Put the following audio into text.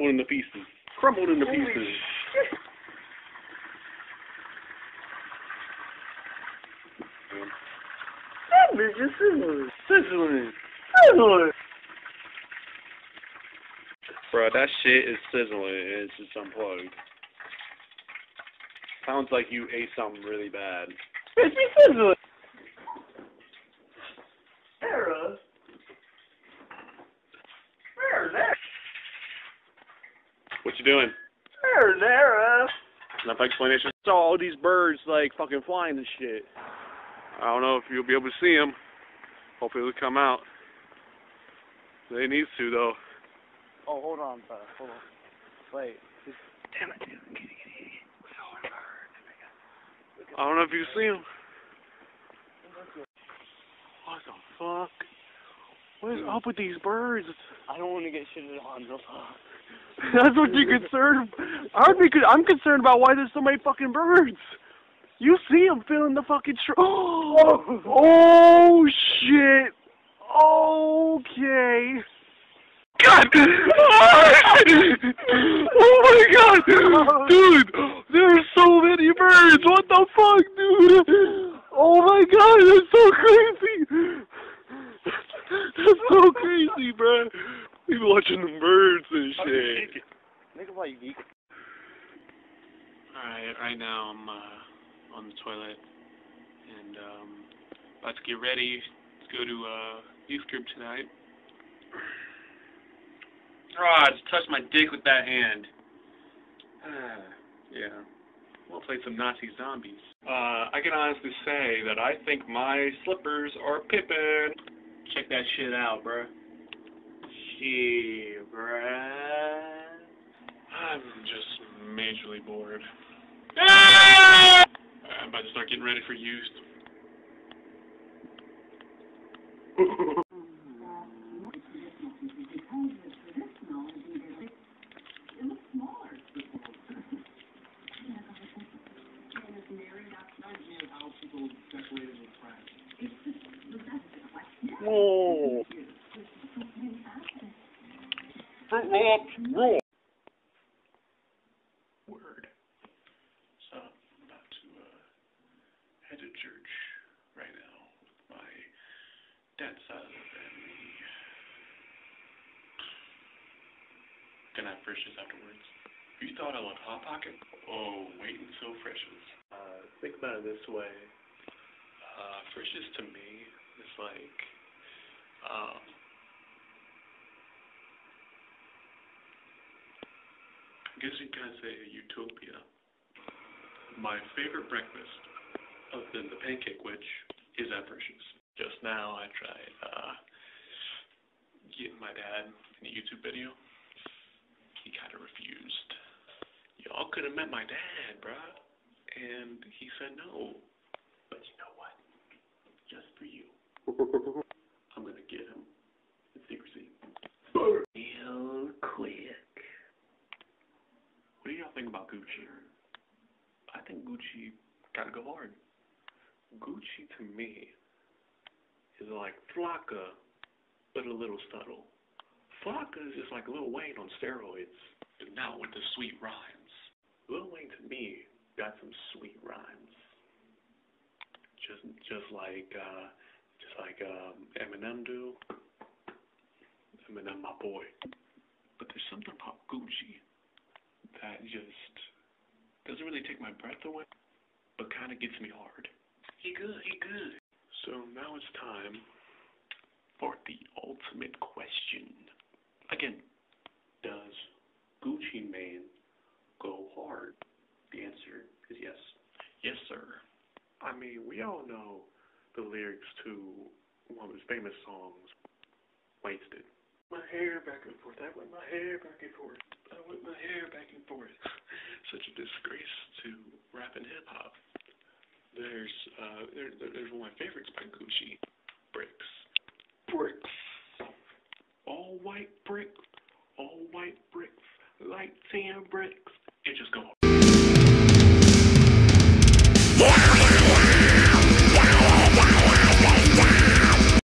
crumbled into pieces. Crumbled into pieces. That bitch is sizzling. Sizzling. Sizzling. Bro, that shit is sizzling and it's just unplugged. Sounds like you ate something really bad. Bitch be sizzling. Sarah. Sarah. What you doing? Sarah. Enough explanation? Saw all these birds like fucking flying and shit. I don't know if you'll be able to see them. Hopefully they'll come out. They need to though. Oh, hold on, bro. Hold on. Wait. Damn it. I don't know if you see them. What the fuck? What is up with these birds? I don't want to get shitted on. No. That's what you're concerned. I'm concerned about why there's so many fucking birds. You see them filling the fucking oh shit. Okay. God. Oh my god, dude. There's so many birds. What the fuck, dude? Oh my god, that's so crazy. That's so crazy, bro. We watching them birds and shit. Make it like geek. Alright, right now I'm on the toilet and about to get ready to go to youth group tonight. Ah, I just touched my dick with that hand. Yeah. We'll play some Nazi zombies. I can honestly say that I think my slippers are pippin'. Check that shit out, bruh. Shit, bruh. I'm just majorly bored. Ah! I'm about to start getting ready for use. Whoa. Fruit roll-ups, roll. Word. So, I'm about to head to church right now with my dad's side of the family. Gonna have frishes afterwards. You thought I loved Hot Pocket? Oh, wait until frishes. Think about it this way. Frishes to me is like, I guess you can say a utopia. My favorite breakfast, other than the pancake, which is at Frisch's. Just now I tried getting my dad in a YouTube video. He kind of refused. Y'all could have met my dad, bruh. And he said no. But you know what? Just for you. I'm gonna get him in secrecy. Real quick. What do y'all think about Gucci? I think Gucci gotta go hard. Gucci to me is like Flocka, but a little subtle. Flocka is just like Lil Wayne on steroids, and now with the sweet rhymes. Lil Wayne to me got some sweet rhymes. Just like Eminem do. Eminem, my boy. But there's something about Gucci that just doesn't really take my breath away, but kind of gets me hard. He good. So now it's time for the ultimate question. Again, does Gucci Mane go hard? The answer is yes. Yes, sir. I mean, we all know the lyrics to one of his famous songs, Wasted. My hair back and forth, I whip my hair back and forth, I whip my hair back and forth. Such a disgrace to rap and hip hop. There's one of my favorites by Gucci, Bricks. Bricks. All white bricks, light tan bricks. It just goes